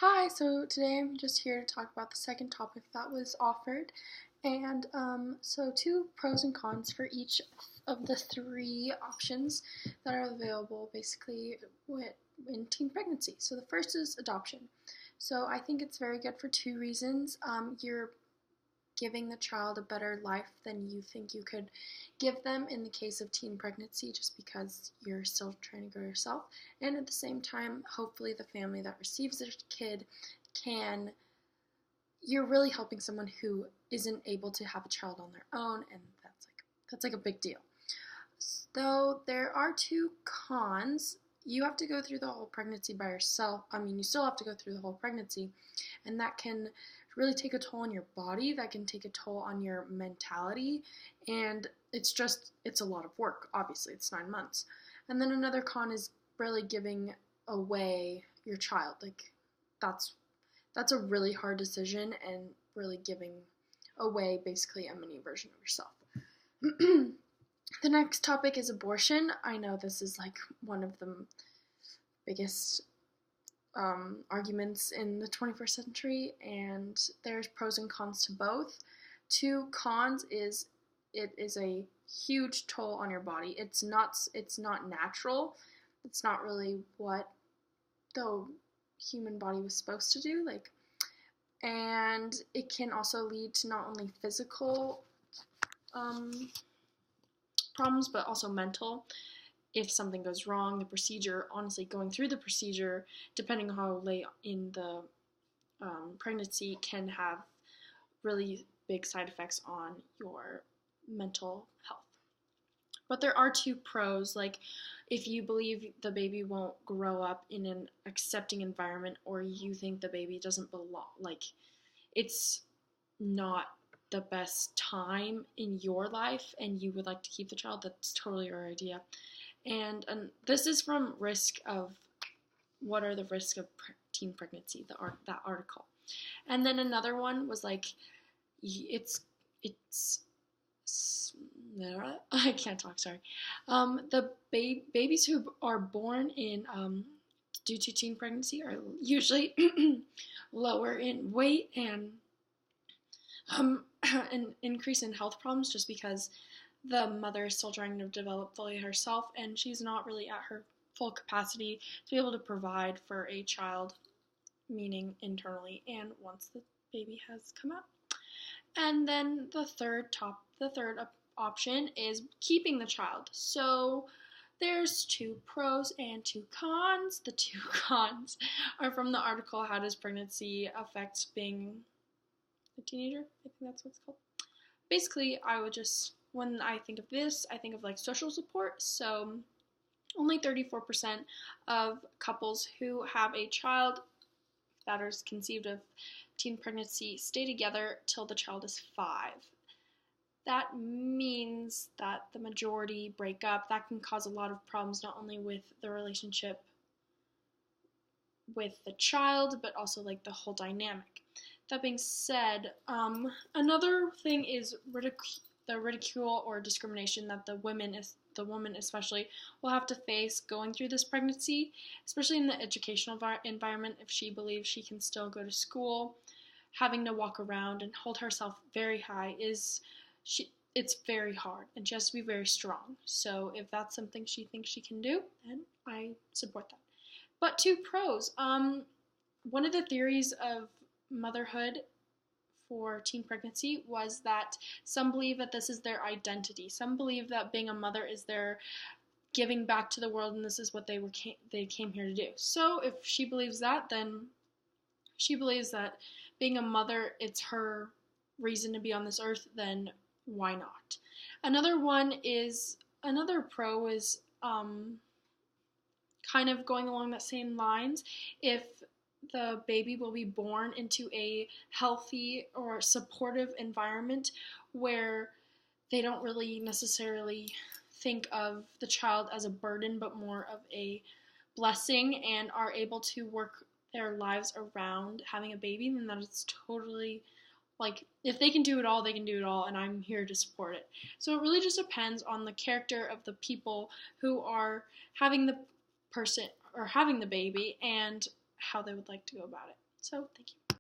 Hi, so today I'm just here to talk about the second topic that was offered. And so, two pros and cons for each of the three options that are available basically in teen pregnancy. So, the first is adoption. So, I think it's very good for two reasons. You're giving the child a better life than you think you could give them in the case of teen pregnancy, just because you're still trying to grow yourself. And at the same time, hopefully, the family that receives their kid can. You're really helping someone who isn't able to have a child on their own, and that's like a big deal. Though there are two cons. You have to go through the whole pregnancy by yourself. I mean, you still have to go through the whole pregnancy, and that can really take a toll on your body. That can take a toll on your mentality, and it's a lot of work. Obviously, it's 9 months. And then another con is really giving away your child. Like that's a really hard decision, and really giving away basically a mini version of yourself. The next topic is abortion. I know this is like one of the biggest arguments in the 21st century, and there's pros and cons to both. Two cons is it is a huge toll on your body. It's not natural. It's not really what the human body was supposed to do. And it can also lead to not only physical problems, but also mental. If something goes wrong, the procedure, honestly, going through the procedure, depending on how late in the pregnancy, can have really big side effects on your mental health. But there are two pros, like if you believe the baby won't grow up in an accepting environment, or you think the baby doesn't belong, like it's not the best time in your life and you would like to keep the child, that's totally your idea. And this is from risk of what are the risks of teen pregnancy, that article. And then another one was like it's I can't talk, sorry. The babies who are born in due to teen pregnancy are usually lower in weight and an increase in health problems, just because the mother is still trying to develop fully herself, and she's not really at her full capacity to be able to provide for a child, meaning internally and once the baby has come out. And then the third option is keeping the child. So there's two pros and two cons. The two cons are from the article, How Does Pregnancy Affect Being a Teenager? I think that's what it's called. Basically, when I think of this, I think of like social support. So only 34% of couples who have a child that is conceived of teen pregnancy stay together till the child is 5. That means that the majority break up. That can cause a lot of problems, not only with the relationship with the child, but also like the whole dynamic. That being said, another thing is the ridicule or discrimination that the woman especially will have to face going through this pregnancy, especially in the educational environment. If she believes she can still go to school, having to walk around and hold herself very high it's very hard, and she has to be very strong. So if that's something she thinks she can do, then I support that. But two pros. One of the theories of motherhood for teen pregnancy was that some believe that this is their identity. Some believe that being a mother is their giving back to the world, and this is what they came here to do. So if she believes that, then she believes that being a mother, it's her reason to be on this earth, then why not? Another pro is kind of going along that same lines. If the baby will be born into a healthy or supportive environment where they don't really necessarily think of the child as a burden, but more of a blessing, and are able to work their lives around having a baby, then that is totally, like, if they can do it all, they can do it all, and I'm here to support it. So it really just depends on the character of the people who are having the person or having the baby, and how they would like to go about it. So thank you.